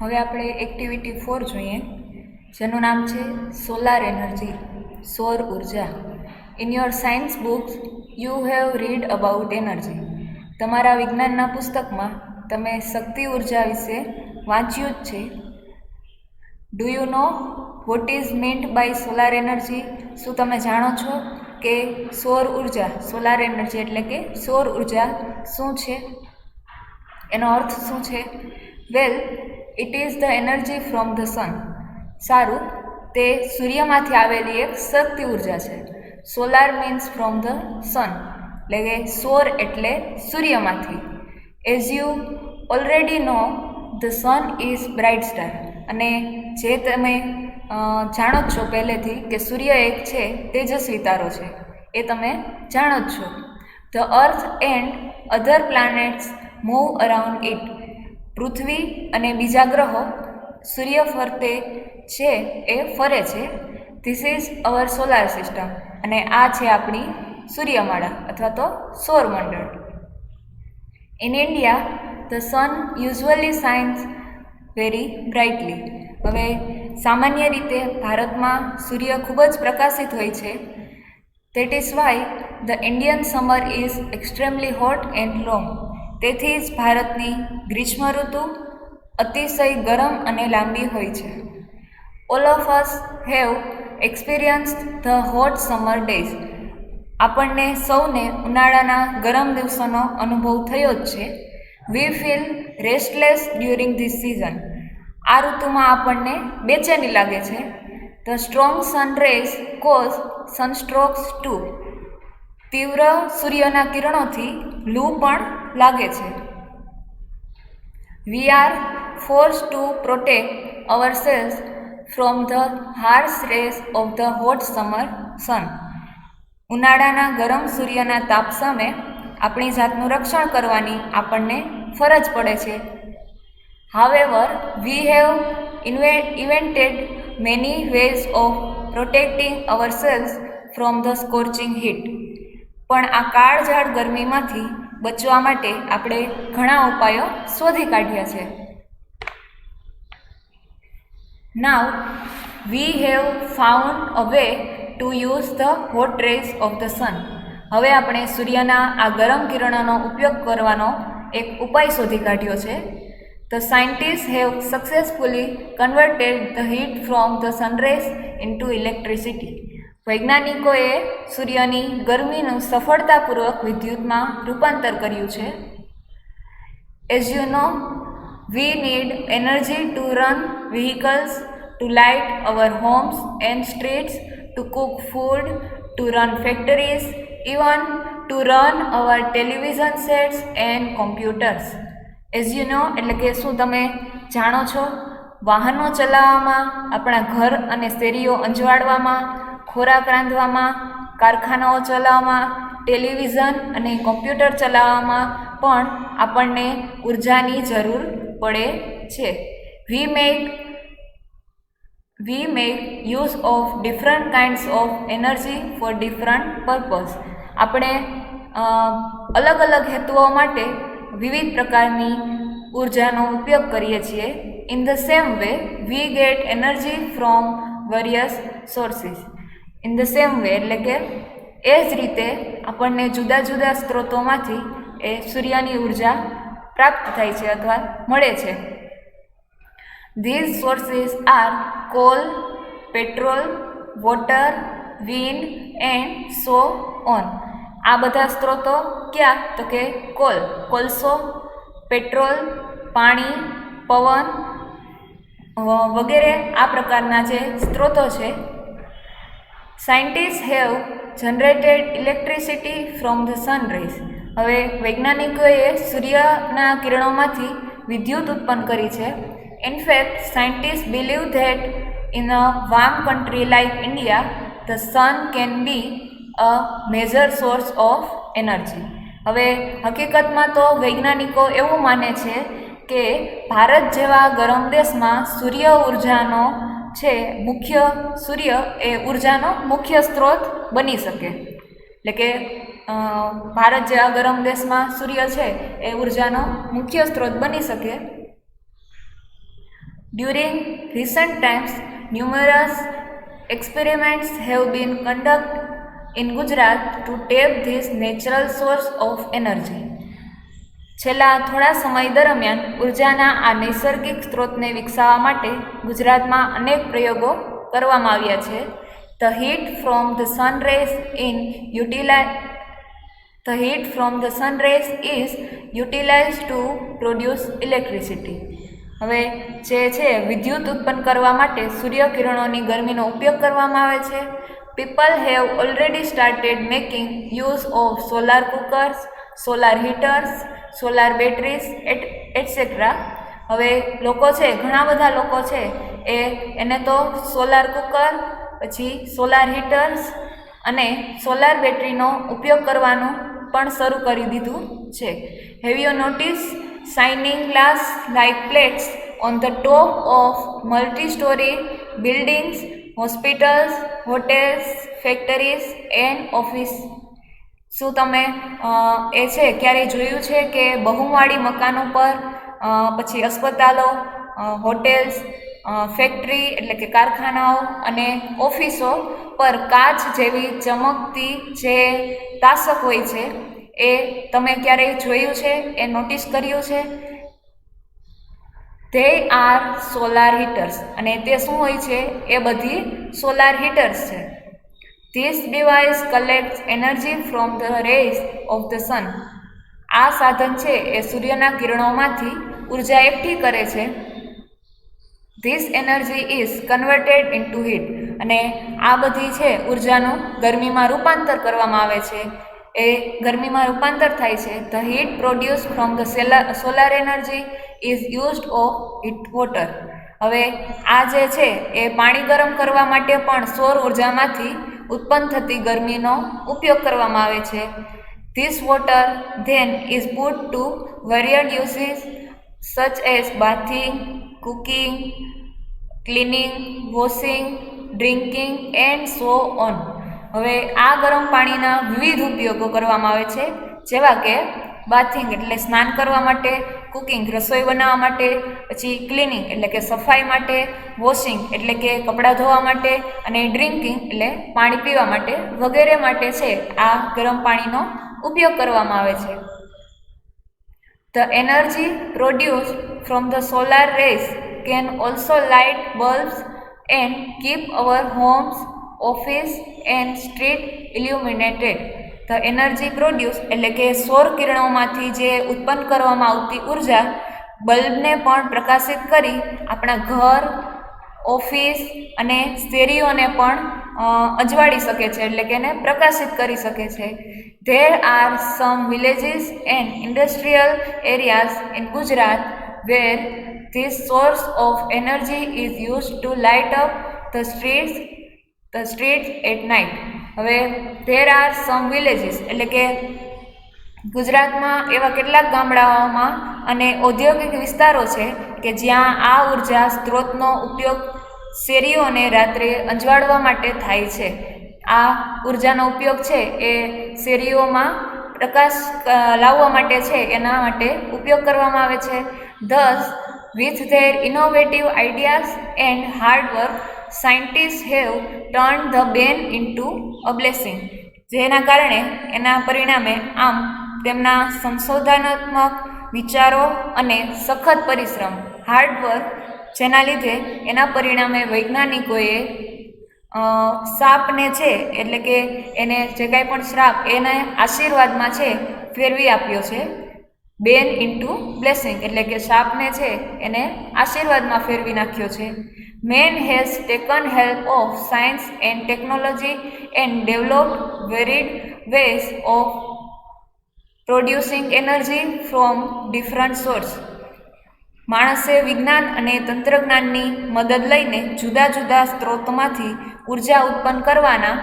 હવે આપણે એક્ટિવિટી 4 જોઈએ, જેનું નામ છે સોલાર એનર્જી, સૌર ઉર્જા. In your science books you have read about energy. તમારા વિજ્ઞાનના પુસ્તકમાં તમે શક્તિ ઉર્જા વિશે વાંચ્યું જ છે. Do you know what is meant by solar energy? શું તમે જાણો છો કે સૌર ઉર્જા, સોલાર એનર્જી એટલે કે સૌર ઉર્જા શું છે, એનો અર્થ શું છે? Well, it is the energy from the sun. સારું, તે સૂર્યમાંથી આવેલી એક શક્તિ ઉર્જા છે. Solar means from the sun, એટલે કે સૌર એટલે સૂર્યમાંથી. As you already know, the sun is bright star. અને જે તમે જાણો જ છો પહેલેથી કે સૂર્ય એક છે તેજસ્વી તારો છે, એ તમે જાણો જ છો. The earth and other planets move around it. પૃથ્વી અને બીજા ગ્રહો સૂર્ય ફરતે છે એ ફરે છે. This is our solar system. અને આ છે આપણી સૂર્યમાળા અથવા તો સૌરમંડળ. In India the sun usually shines very brightly. હવે સામાન્ય રીતે ભારતમાં સૂર્ય ખૂબ જ પ્રકાશિત હોય છે. That is why the Indian summer is extremely hot and long. તેથી જ ભારતની ગ્રીષ્મ ઋતુ અતિશય ગરમ અને લાંબી હોય છે. All of us have experienced the hot summer days. આપણને સૌને ઉનાળાના ગરમ દિવસોનો અનુભવ થયો જ છે. We feel restless during this season. આ ઋતુમાં આપણને બેચેની લાગે છે. The strong sun rays cause sunstrokes too. તીવ્ર સૂર્યના કિરણોથી લૂ પણ લાગે છે. We are force to protect our selves from the harsh rays of the hot summer sun. ઉનાળાના ગરમ સૂર્યના તાપ સામે આપણી જાતનું રક્ષણ કરવાની આપણને ફરજ પડે છે. However, we have invented many ways of protecting our selves from the scorching heat. પણ આ કાળઝાળ ગરમીમાંથી બચવા માટે આપણે ઘણા ઉપાયો શોધી કાઢ્યા છે. Now we have found a way to use the hot rays of the sun. હવે આપણે સૂર્યના આ ગરમ કિરણોનો ઉપયોગ કરવાનો એક ઉપાય શોધી કાઢ્યો છે. The scientist have successfully converted the heat from the sunrays into electricity. વૈજ્ઞાનિકોએ સૂર્યની ગરમીનું સફળતાપૂર્વક વિદ્યુતમાં રૂપાંતર કર્યું છે. As you know, we need energy to run vehicles, to light our homes and streets, to cook food, to run factories, even to run our television sets and computers. As you know એટલે કે શું તમે જાણો છો, વાહનો ચલાવવામાં, આપણા ઘર અને શેરીઓ અંજવાળવામાં, ખોરાક રાંધવામાં, કારખાનાઓ ચલાવવામાં, ટેલિવિઝન અને કોમ્પ્યુટર ચલાવવામાં પણ આપણને ઉર્જાની જરૂર પડે છે. We make use of different kinds of energy for different purpose. આપણે અલગ અલગ હેતુઓ માટે વિવિધ પ્રકારની ઉર્જાનો ઉપયોગ કરીએ છીએ. In the same way we get energy from various sources. In the same way એટલે કે એ જ રીતે આપણને જુદા જુદા સ્ત્રોતોમાંથી એ સૂર્યની ઉર્જા પ્રાપ્ત થાય છે અથવા મળે છે. These sources are coal, petrol, water, wind and so on. આ બધા સ્ત્રોતો ક્યાં? તો કે કોલસો, પેટ્રોલ, પાણી, પવન વગેરે આ પ્રકારના જે સ્ત્રોતો છે. Scientist have generated electricity from the sun rays. હવે વૈજ્ઞાનિકોએ સૂર્યના કિરણોમાંથી વિદ્યુત ઉત્પન્ન કરી છે. In fact, scientists believe that in a warm country like India, the sun can be a major source of energy. હવે હકીકતમાં તો વૈજ્ઞાનિકો એવું માને છે કે ભારત જેવા ગરમ દેશમાં સૂર્ય ઉર્જાનો છે સૂર્ય એ ઉર્જાનો મુખ્ય સ્ત્રોત બની શકે. એટલે કે ભારત જેવા ગરમ દેશમાં સૂર્ય છે એ ઉર્જાનો મુખ્ય સ્ત્રોત બની શકે. During recent times, numerous experiments have been conducted in Gujarat to tap this natural source of energy. છેલ્લા થોડા સમય દરમિયાન ઉર્જાના આ નૈસર્ગિક સ્ત્રોતને વિકસાવવા માટે ગુજરાતમાં અનેક પ્રયોગો કરવામાં આવ્યા છે. The heat from the sun rays is utilized to produce electricity. હવે જે છે વિદ્યુત ઉત્પન્ન કરવા માટે સૂર્યકિરણોની ગરમીનો ઉપયોગ કરવામાં આવે છે. People have already started making use of solar cookers, solar heaters, solar batteries etcetera. હવે લોકો છે, ઘણા બધા લોકો છે એને તો સોલાર કુકર, પછી સોલાર હીટર્સ અને સોલાર બેટરીનો ઉપયોગ કરવાનું પણ શરૂ કરી દીધું છે. Have you notice shining glass like plates on the top of multi story buildings, hospitals, hotels, factories and office? શું તમે એ છે ક્યારેય જોયું છે કે બહુમાળી મકાનો પર, પછી અસ્પતાલો, હોટેલ્સ, ફેક્ટરી એટલે કે કારખાનાઓ અને ઓફિસો પર કાચ જેવી ચમકતી જે તાસક હોય છે એ તમે ક્યારેય જોયું છે, એ નોટિસ કર્યું છે? તે આર સોલાર હીટર્સ. અને તે શું હોય છે? એ બધી સોલાર હીટર્સ છે. This device collects energy from the rays of the sun. આ સાધન છે એ સૂર્યના કિરણોમાંથી ઉર્જા એકઠી કરે છે. This energy is converted into heat. અને આ બધી છે ઉર્જાનું ગરમીમાં રૂપાંતર કરવામાં આવે છે. એ ગરમીમાં રૂપાંતર થાય છે. The heat produced from the solar energy is used of heat water. હવે આ જે છે એ પાણી ગરમ કરવા માટે પણ સૌર ઉર્જામાંથી ઉત્પન્ન થતી ગરમીનો ઉપયોગ કરવામાં આવે છે. This water then is put to varied uses such as bathing, cooking, cleaning, washing, drinking and so on. હવે આ ગરમ પાણીના વિવિધ ઉપયોગો કરવામાં આવે છે, જેવા કે બાથિંગ એટલે સ્નાન કરવા માટે, કુકિંગ રસોઈ બનાવવા માટે, પછી ક્લિનિંગ એટલે કે સફાઈ માટે, વોશિંગ એટલે કે કપડાં ધોવા માટે અને ડ્રિંકિંગ એટલે પાણી પીવા માટે વગેરે માટે છે આ ગરમ પાણીનો ઉપયોગ કરવામાં આવે છે. The energy produced from the solar rays can also light bulbs and keep our homes, office and street illuminated. The energy produced એટલે કે સૌર કિરણોમાંથી જે ઉત્પન્ન કરવામાં આવતી ઉર્જા બલ્બને પણ પ્રકાશિત કરી આપણા ઘર, ઓફિસ અને શેરીઓને પણ અજવાળી શકે છે, એટલે કે એને પ્રકાશિત કરી શકે છે. There are some villages and industrial areas in Gujarat where this source of energy is used to light up the streets at night. હવે there are some villages એટલે કે ગુજરાતમાં એવા કેટલાક ગામડાઓમાં અને ઔદ્યોગિક વિસ્તારો છે કે જ્યાં આ ઉર્જા સ્ત્રોતનો ઉપયોગ શેરીઓને રાત્રે અંજવાળવા માટે થાય છે. આ ઉર્જાનો ઉપયોગ છે એ શેરીઓમાં પ્રકાશ લાવવા માટે છે, એના માટે ઉપયોગ કરવામાં આવે છે. Thus, with their innovative ideas and hard work, scientists have turned the ban into a blessing. જેના કારણે એના પરિણામે આમ તેમના સંશોધનાત્મક વિચારો અને સખત પરિશ્રમ, હાર્ડવર્ક, જેના લીધે એના પરિણામે વૈજ્ઞાનિકોએ સાપને છે એટલે કે એને જે કાંઈ પણ શ્રાપ એને આશીર્વાદમાં છે ફેરવી આપ્યો છે. બેન ઇન્ટુ બ્લેસિંગ એટલે કે શાપને છે એને આશીર્વાદમાં ફેરવી નાખ્યો છે. Man has taken help of science and technology and developed varied ways of producing energy from different source. માણસે વિજ્ઞાન અને તંત્રજ્ઞાનની મદદ લઈને જુદા જુદા સ્ત્રોતમાંથી ઉર્જા ઉત્પન્ન કરવાના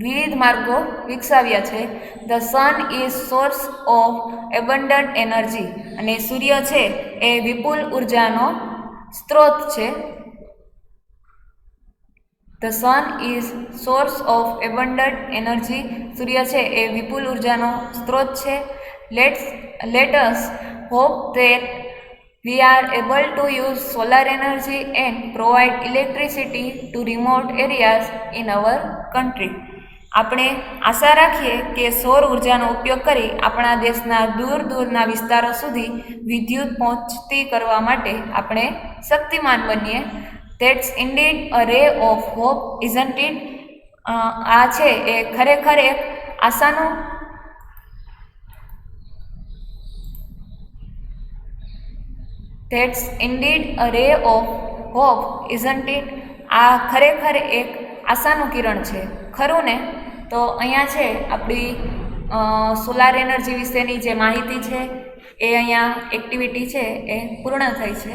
વિવિધ માર્ગો વિકસાવ્યા છે. The sun is source of abundant energy. અને સૂર્ય છે એ વિપુલ ઉર્જાનો સ્ત્રોત છે. The sun is source of abundant energy. સૂર્ય છે એ વિપુલ ઉર્જાનો સ્ત્રોત છે. Let us hope that We are able to use solar energy and provide electricity to remote areas in our country. આપણે આશા રાખીએ કે સૌર ઉર્જાનો ઉપયોગ કરી આપણા દેશના દૂર દૂરના વિસ્તારો સુધી વિદ્યુત પહોંચતી કરવા માટે આપણે શક્તિમાન બનીએ. ધેટ્સ ઇન્ડીડ અ રે ઓફ હોપ, ઇઝન્ટ ઇટ? આ છે એ ખરેખર એક આશાનું That's indeed a ray of hope, isn't it? આ ખરેખર એક આશાનું કિરણ છે, ખરું ને? તો અહીંયા છે આપણી સોલાર એનર્જી વિશેની જે માહિતી છે એ અહીંયા એક્ટિવિટી છે એ પૂર્ણ થઈ છે.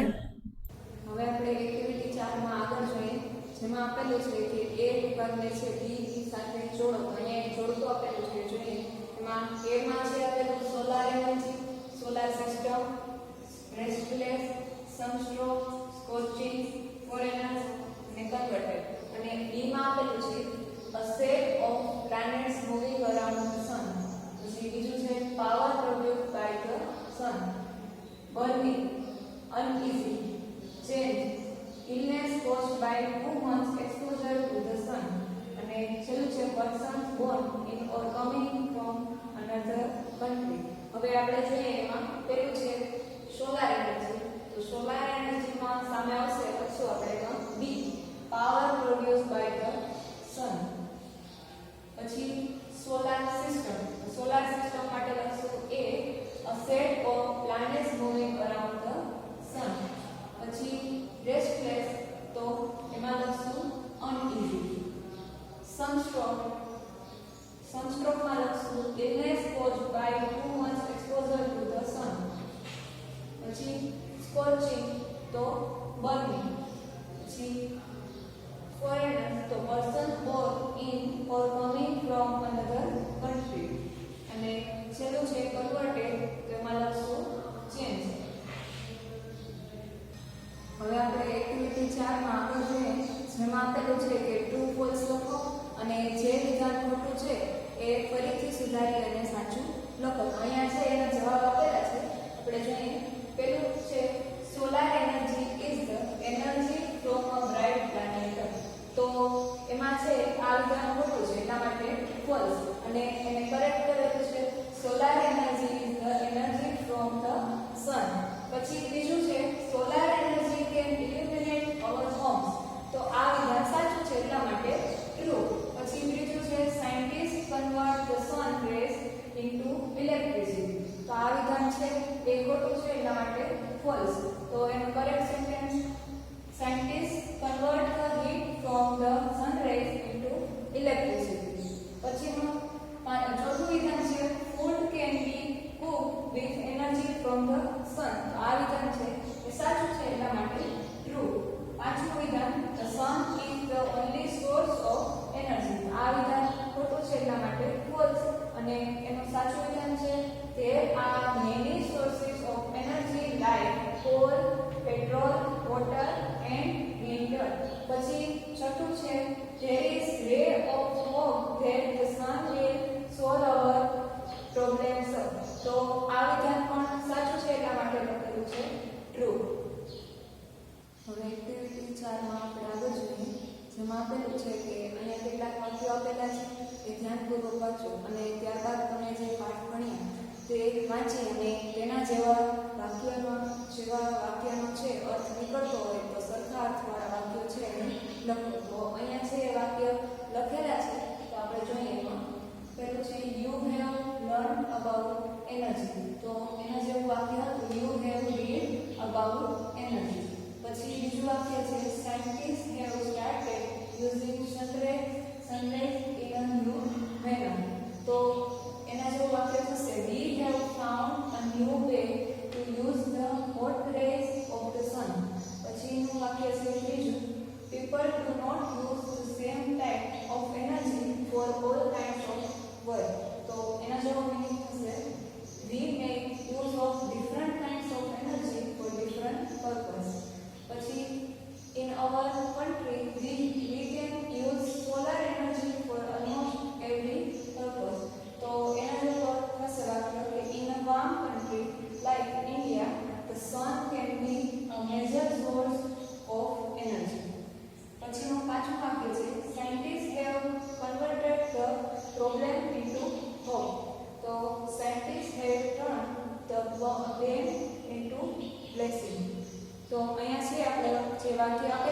હવે આપણે એક્ટિવિટી 4 માં આગળ જોઈએ, જેમાં આપેલું છે કે એ વિભાગને છે બી સાથે જોડો. અહીંયા જોડતો આપેલું છે, જોઈએ એમાં એ માં છે આપેલું solar energy, solar system, restless, sunstroke, scorching, foreigners અને કન્વર્ટેડ. અને બી માં આપેલું છે a set of planets moving around the sun. પછી બીજું છે power produce by the sun, burning, uneasy, change, illness caused by too much exposure to the sun. અને છેલ્લું છે persons born in or coming from another country. હવે આપણે જોઈએ એમાં પેલું છે સોલાર એનર્જી. તો સોલાર એનર્જીમાં સામે આવશે લખશું આપણે તો B, power produce by the sun. પછી સોલાર સિસ્ટમ, સોલાર સિસ્ટમ માટે લખશું એ a set of planets moving around the sun. પછી રેસ્ટલેસ, તો એમાં લખશું અનઇઝી. સનસ્ટ્રોક, સનસ્ટ્રોકમાં લખશું illness caused by too much exposure to the sun. પછી સ્કોચિંગ, તો બર્નિંગ. પછી ફોરેનર, તો person born in or coming from another country. અને છેલ્લું છે કન્વર્ટેડ, તો એમાં લખશું ચેન્જ. હવે આપણે એક્ટિવિટી 4 માં આગળ જોઈએ, જેમાં આપેલું છે કે ટ્રુ ફોલ્સ લખો અને જે વિધાન ખોટું છે એ ફરીથી સુધારી અને સાચું લખો. તો અહીંયા છે એના જવાબ આપેલા છે, આપણે જોઈએ. પેલું છે solar energy is the energy from a bright planet. તો એમાં છે આ વિધાન ખોટું છે, એટલા માટે ફોલ્સ. અને એને કરેક્ટ કરેલું છે solar energy is the energy from the sun. પછી બીજું છે solar energy can illuminate our homes. તો આ વિધાન સાચું છે, એટલા માટે ટ્રુ. પછી ત્રીજું છે scientist convert the sun rays into electricity. તો આ વિધાન છે એ ખોટું છે, એટલા માટે ફોલ્સ. તો એનું correct sentence scientist convert the heat from the sun rays into electricity. પછીનું ચોથું વિધાન છે food can be cook with energy from the sun. તો આ વિધાન છે એ સાચું છે, એટલા માટે ટ્રુ. પાંચમું વિધાન the sun is the only source of energy. આ વિધાન ખોટું છે, એટલા માટે ફોલ્સ. અને એનું સાચું વિધાન છે there are many sources of energy like coal, petrol, water and wind. પછી છઠ્ઠું છે there is ray of hope that the sun will solve our problems. તો આ વિધાન પણ સાચું છે, એટલા માટે લખેલું છે ટ્રુ. હવે એક્ટિવિટી 4 માં આપણે આગળ જોઈએ, જેમાં આપેલું છે કે અહીંયા કેટલાક વાક્યો આપેલા છે એ ધ્યાનપૂર્વક વાંચો અને ત્યારબાદ તમે જે પાઠ ભણ્યા તે વાંચી અને તેના જેવા વાક્યનો છે અર્થ નીકળતો હોય તો સરખા અર્થવાળા વાક્યો છે એને લખો. તો અહીંયા છે એ વાક્ય લખેલા છે, તો આપણે જોઈએ. એમાં પહેલું છે you have learn about energy. તો એના જેવું વાક્ય હતું you have read about energy. પછી બીજું વાક્ય છે scientist have started using sunrise in a new manner. તો એના જેવું વાક્ય થશે we have found a new way to use the hot rays of the sun. પછીનું વાક્ય છે ત્રીજું people do not use the same type of energy for all kinds of work. તો એના જેવો મીનિંગ થશે we make use of different kinds of energy four different purpose. પછી in our country we can use solar energy for almost every purpose. તો એના જેવો થશે વાક્ય કે in a warm country like India the sun can વાક્ય